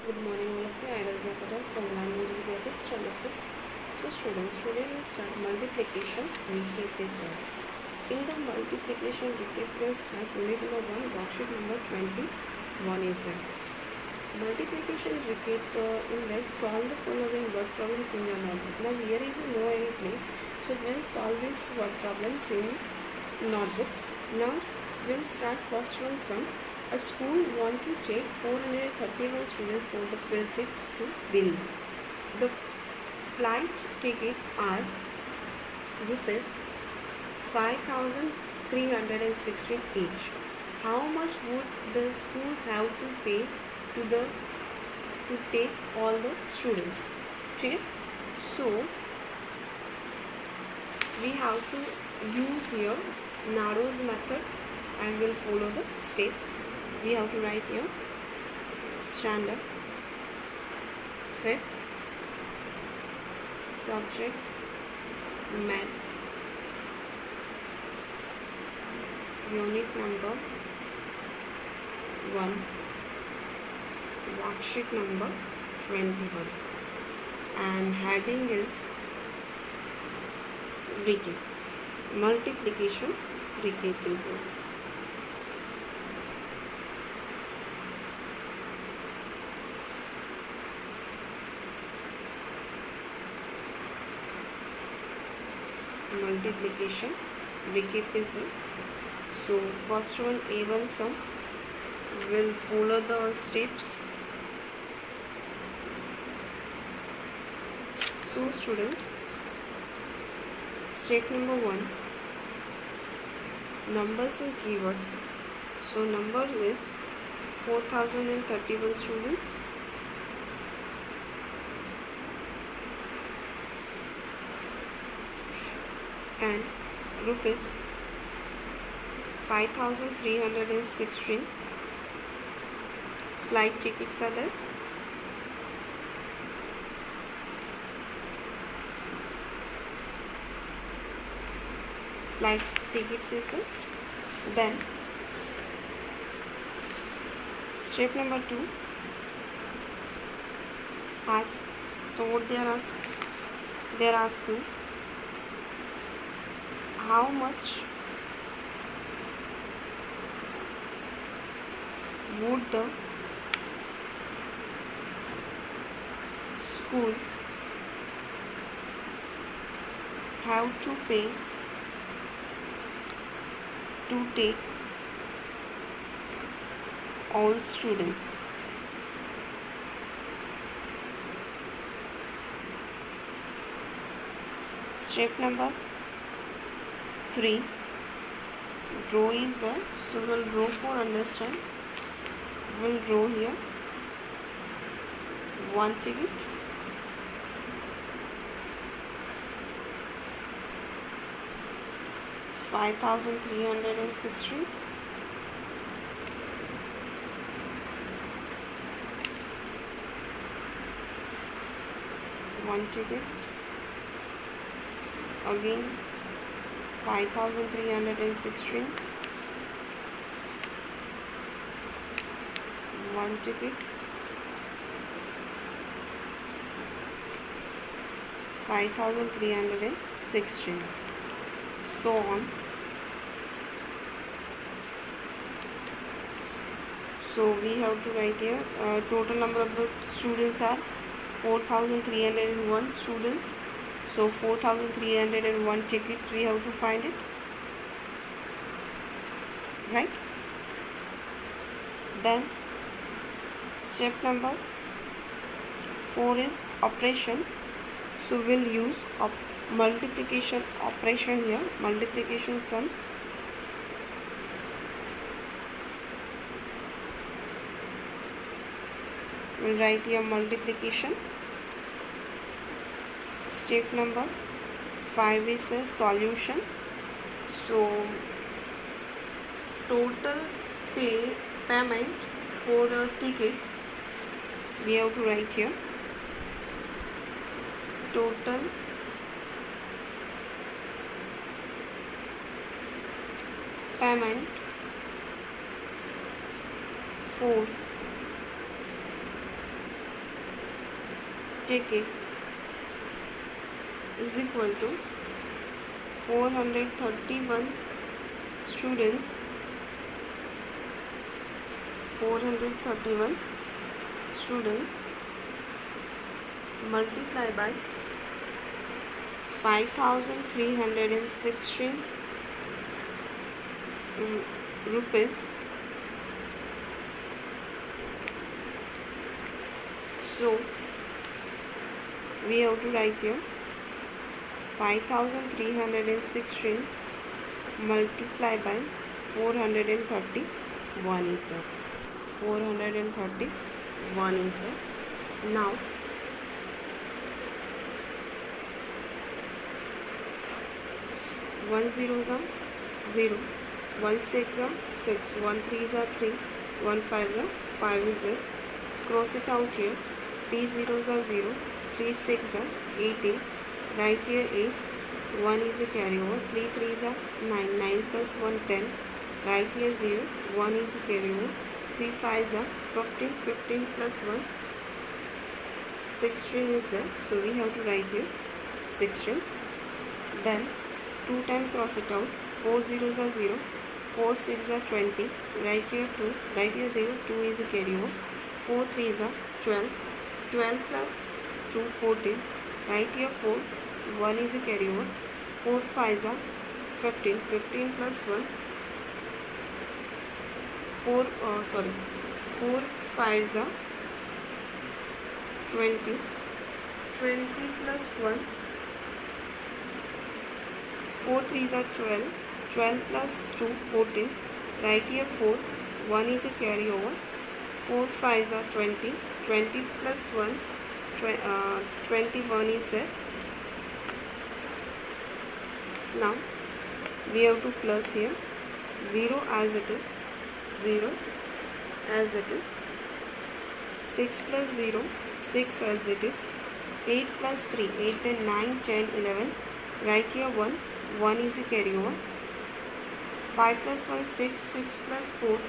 Good morning all of you. I am Razia Patel from Language Vidyapith, Standard 5th. So students, today we start multiplication recap lesson. In the multiplication recap we will start unit number 1, worksheet number 21 is here. Multiplication recap in that solve the following word problems in your notebook. Now here is a no any place. So we will solve these word problems in notebook. Now we will start first one sum. A school wants to take 431 students for the field trip to Delhi. The flight tickets are rupees 5,316 each. How much would the school have to pay to take all the students? Okay? So we have to use here Naro's method and we'll follow the steps. We have to write here standard, fifth, subject, maths, unit number 1, worksheet number 21, and heading is recap, multiplication recap is here. Multiplication recap is here. So first one A1 sum, will follow the steps. So students, step number 1, numbers and keywords. So number is 4,031 students. And rupees 5,316 flight tickets are there. Flight tickets is there. Then step number 2, ask. So what they are asking how much would the school have to pay to take all students? Step number 3, draw is there, so we'll draw for understand. We'll draw here one ticket, $5,316, one ticket, again 5,316, one tickets, 5,316, so on. So we have to write here total number of the students are 4,301 students. So 4,301 tickets we have to find it, right? Then step number 4 is operation. So we'll use multiplication operation here, multiplication sums. We'll write here multiplication. Step number 5 is a solution. So total payment for the tickets we have to write here total payment for tickets is equal to 431 students, 431 students multiply by 5,316 rupees. So we have to write here 5,316 multiply by 431 is 431 is now 1 zeros are 0, 1 6 are 6, 1 3s are 3, 1 5s are 5 is there. Cross it out here. 3 zeros are 0, 3 6 are 18. Right here 8, 1 is a carryover. 3 3s are 9, 9 plus 1 10. Right here 0, 1 is a carryover. 3 5s are 15, 15 plus 1 16 is there. So we have to write here 16. Then 2 times cross it out. 4 zeros are 0, 4 6 are 20. Right here 2, right here 0, 2 is a carryover. 4 3s are 12, 12 plus 2 14. Right here 4, 1 is a carryover. 4 5s are 15, 15 plus 1 4 5s are 20, 20 plus 1 4 3s are 12, 12 plus 2 14. Right here 4, 1 is a carryover. 4 5s are 20, 20 plus 1 21 is there. Now we have to plus here 0 as it is, 0 as it is, 6 plus 0, 6 as it is, 8 plus 3, 8 then 9, 10, 11. Right here 1, 1 is a carryover. 5 plus 1, 6, 6 plus 4,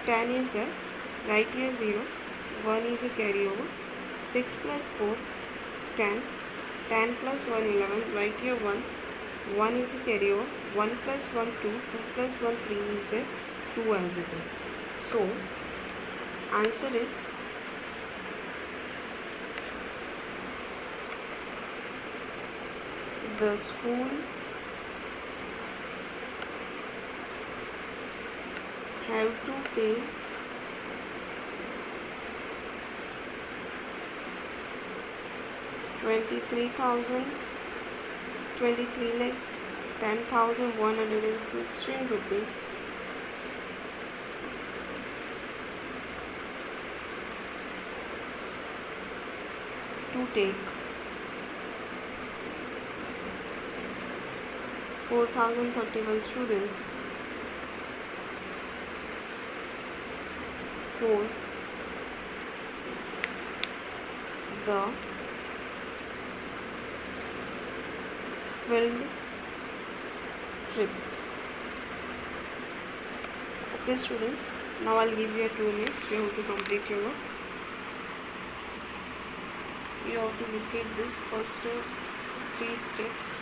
10 is there. Right here 0, 1 is a carryover. 6 plus 4, 10, 10 plus 1, 11. Right here 1, 1 is a carryover. 1 plus 1, 2, 2 plus 1, 3 is there. 2 as it is. So answer is the school have to pay 23 lakhs 10,116 rupees to take 4,031 students for the field trip. Okay students, now I'll give you 2 minutes. You have to complete your work. You have to look at this first 3 steps.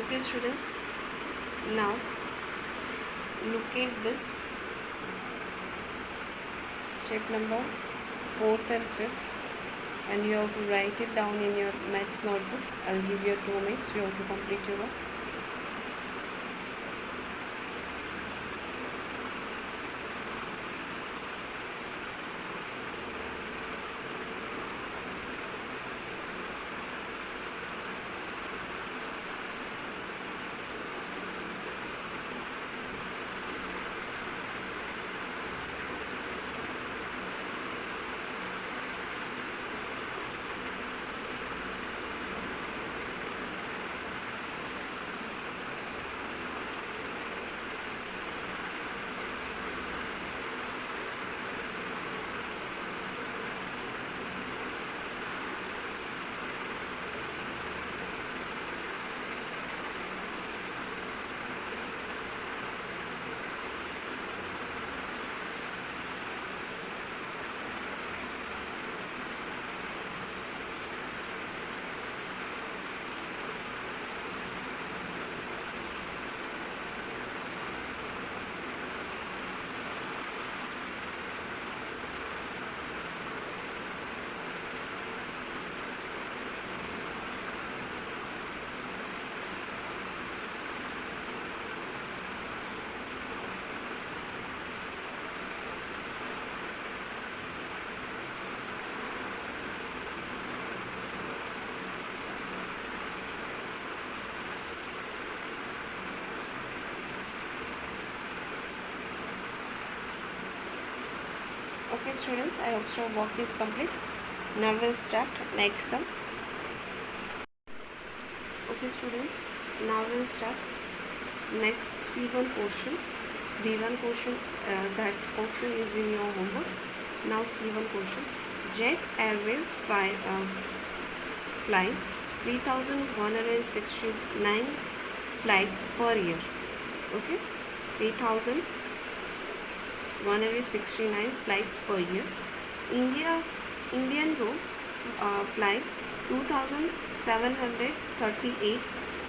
Okay students, now look at this step number 4th and 5th, and you have to write it down in your maths notebook. I'll give you 2 minutes, you have to complete your work. Okay students, I hope your work is complete. Now we'll start next sum. Okay students, now we'll start next C1 question. B1 question, that question is in your homework. Now C1 question. Jet Airways fly 3,169 flights per year. Okay, 3,169 flights per year. Indian Go fly 2,738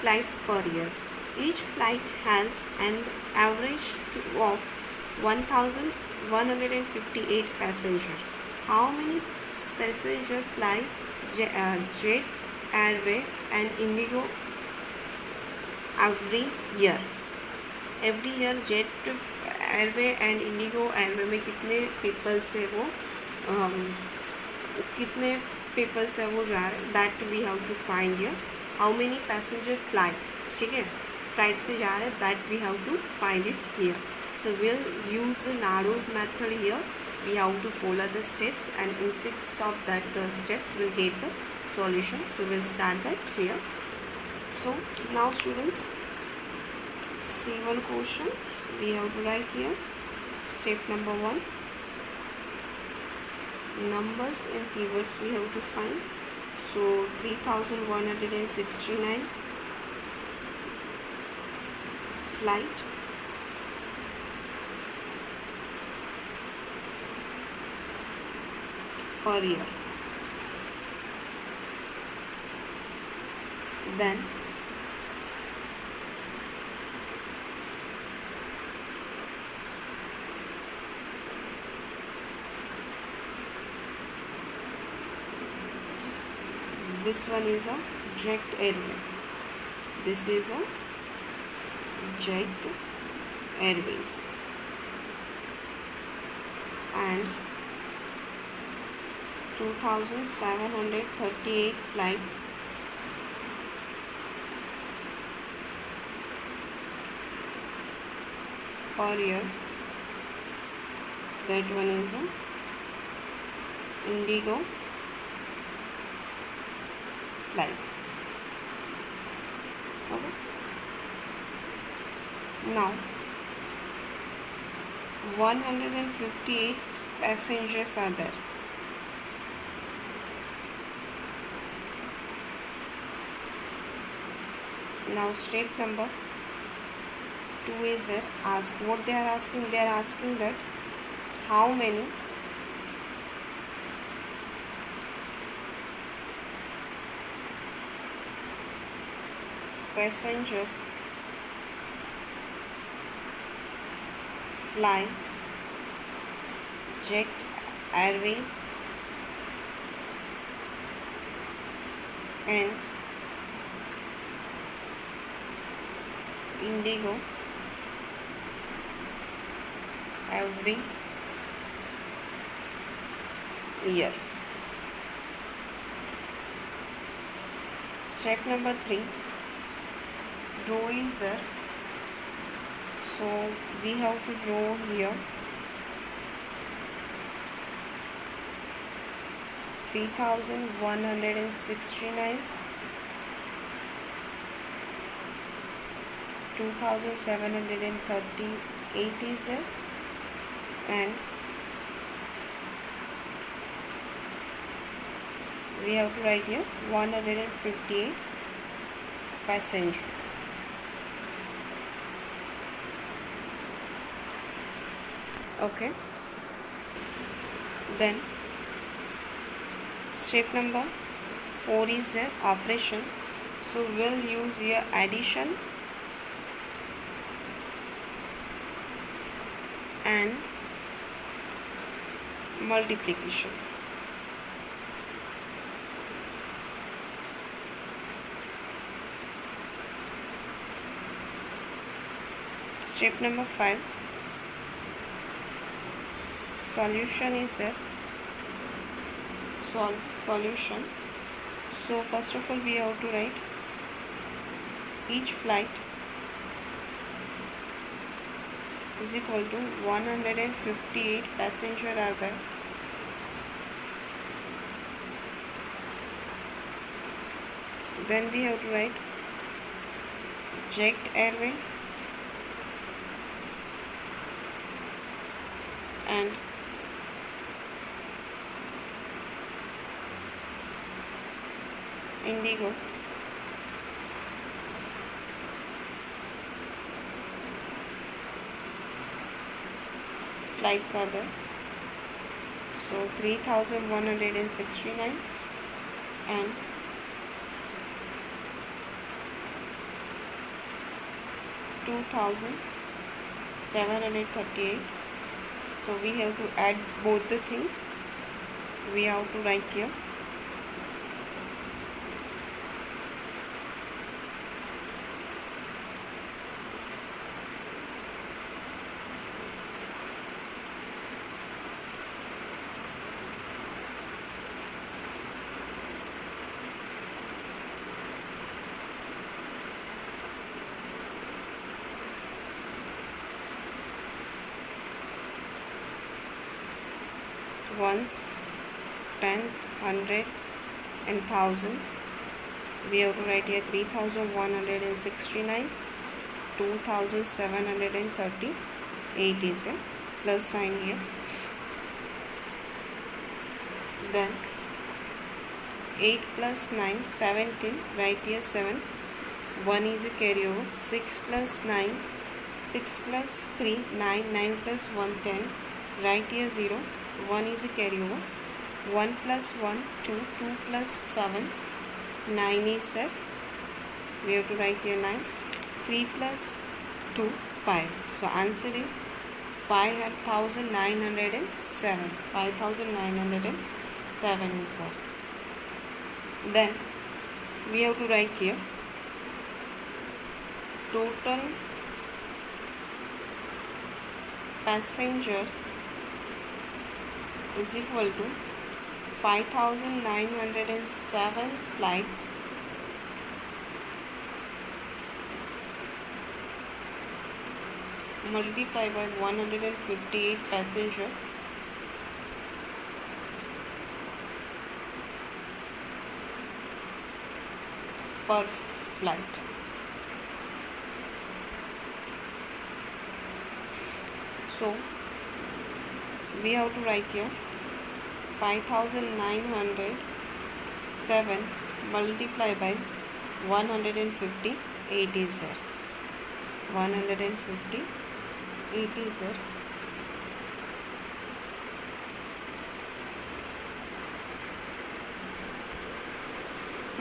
flights per year. Each flight has an average of 1,158 passengers. How many passengers fly Jet Airways and Indigo every year? Every year jet airway and Indigo airway में कितने peoples है वो कितने peoples है वो जा रहे, that we have to find year. How many passenger fly, ठीक है, फ्लाइट से जा रहे हैं, that we have to find it here. So will use narrows method here. We have to follow the steps and in 6 of that steps we'll get the solution. So we'll start that here. So now students, C1 question we have to write here. Step number 1, numbers and keywords we have to find. So 3,169 flight per year. Then this one is a Jet Airway. This is a Jet Airways, and 2,738 flights per year. That one is a Indigo flights. Okay. Now 158 passengers are there. Now step number 2 is there. Ask what they are asking. They are asking that how many passengers fly Jet Airways and Indigo every year. Step number 3, draw is there. So we have to draw here 3169, 2738 is there, and we have to write here 158 passenger. Okay, then step number 4 is the operation. So we'll use here addition and multiplication. Step number 5, solution is there. Solve solution. So first of all we have to write each flight is equal to 158 passenger are there. Then we have to write Jet Airway and Indigo flights are there. So 3169 and 2738. So we have to add both the things. We have to write here ones, tens, hundred and thousand. We have to write here 3169, 2738 is a plus sign here. Then 8 plus 9, 17, write here 7, 1 is a carryover. 6 plus 9, 6 plus 3, 9, 9 plus 1, 10, write here 0, 1 is a carryover. 1 plus 1, 2, 2 plus 7, 9 is set. We have to write here 9. 3 plus 2, 5. So answer is 5,907. 5,907 is set. Then we have to write here total passengers is equal to 5,907 flights multiplied by 158 passenger per flight. So we have to write here 5,907 multiplied by 158 is there. 158 is there.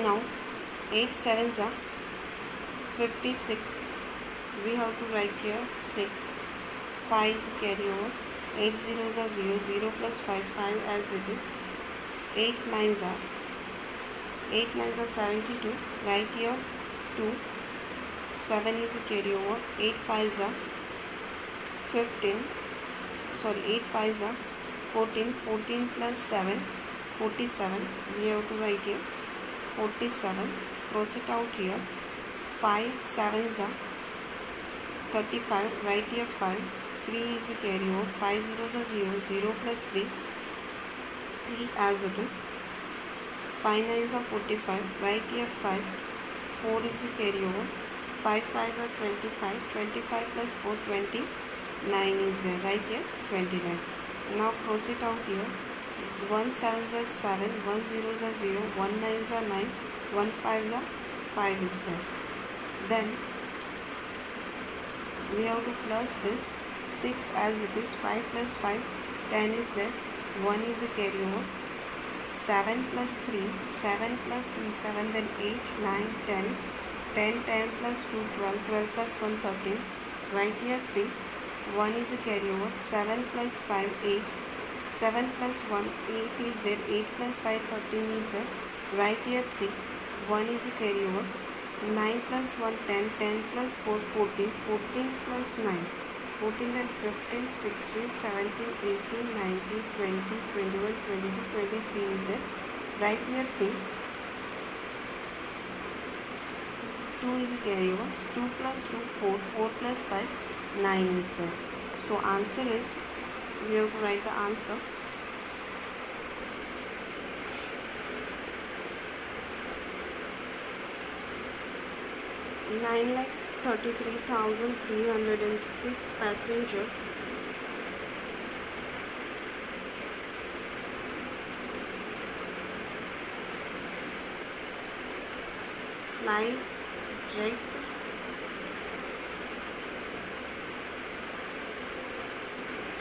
Now 8 sevens are 56. We have to write here 6. 5 is carry over. 8 zeros are 0. 0 plus 5, 5 as it is. 8 nines are 72. Write here 2. 7 is a carry over. 8 fives are 15. 8 fives are 14. 14 plus 7, 47. We have to write here 47. Cross it out here. 5 sevens are 35. Write here 5. 3 is a carry over. 5 zeros are 0. 0 plus 3, 3 as it is. 5 nines are 45. Write here 5. 4 is a carry over. 5 fives are 25. 25 plus 4, 29 is there. Write here 29. Now cross it out here. 1 sevens are 7. 1 zeros are 0. 1 nines are 9. 1 fives are 5 is there. Then we have to plus this 6 as it is. 5 plus 5, 10 is there. 1 is a carry over. 7 plus 3, 7 plus 3, 7, then 8, 9, 10. 10, 10 plus 2, 12, 12 plus 1, 13. Write here 3. 1 is a carry over. 7 plus 5, 8. 7 plus 1, 8 is there. 8 plus 5, 13 is there. Write here 3. 1 is a carry over. 9 plus 1, 10. 10 plus 4, 14. 14 plus 9. 14 then 15, 16, 17, 18, 19, 20, 21, 22, 23 is there. Write here 3. 2 is a carry over. 2 plus 2, 4. 4 plus 5, 9 is there. So answer is, we have to write the answer. 9,33,306 passenger fly jet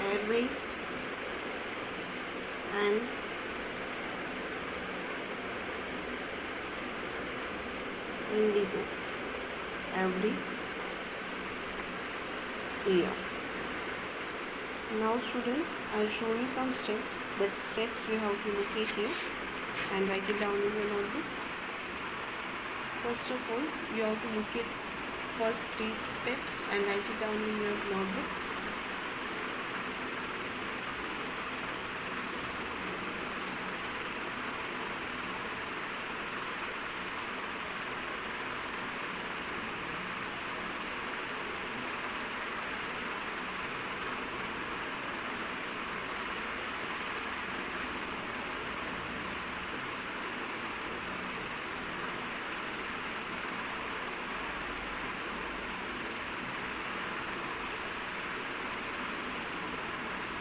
Airways and Indigo every year. Now students, I'll show you some steps. That steps you have to locate here and write it down in your notebook. First of all, you have to locate first 3 steps and write it down in your notebook.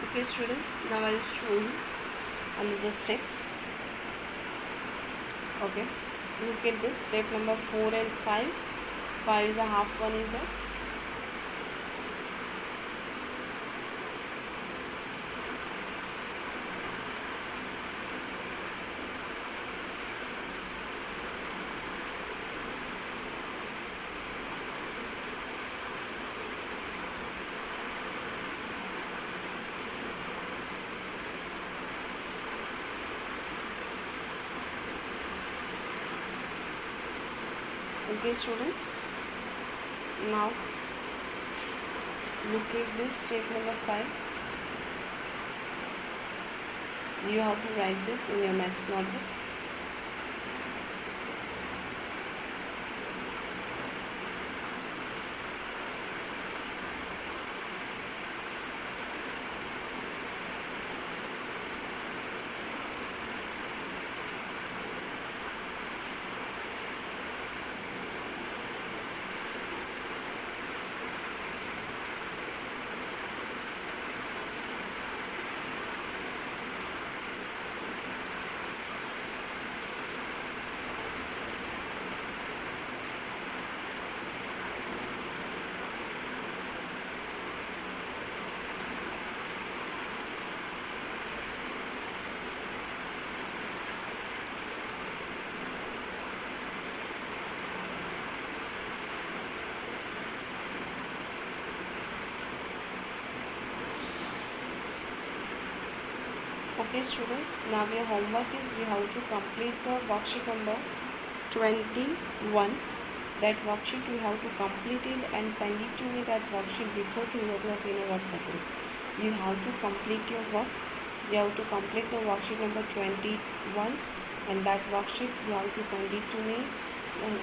Okay students, now I will show you another steps. Okay, look at this step number 4 and 5. 5 is a half, 1 is a okay students, now look at this step number 5. You have to write this in your maths notebook. Okay students, now your homework is you have to complete the worksheet number 21. That worksheet you have to complete it and send it to me, that worksheet, before 3 o'clock in a WhatsApp group. You have to complete your work. You have to complete the worksheet number 21, and that worksheet you have to send it to me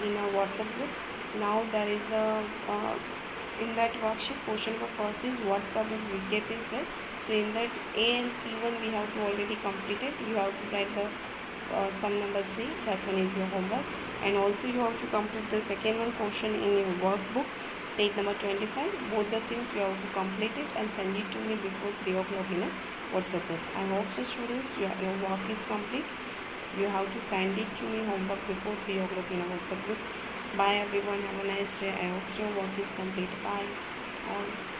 in a WhatsApp group. Now there is a in that worksheet, question number first is what public recap is there. So in that A and C1 we have to already completed. You have to write the sum number C. That one is your homework, and also you have to complete the second one question in your workbook, page number 25. Both the things you have to complete it and send it to me before 3 o'clock in a WhatsApp group. I hope so students your work is complete. You have to send it to me homework before 3 o'clock in a WhatsApp group. Bye everyone, have a nice day. I hope your work is complete. Bye all.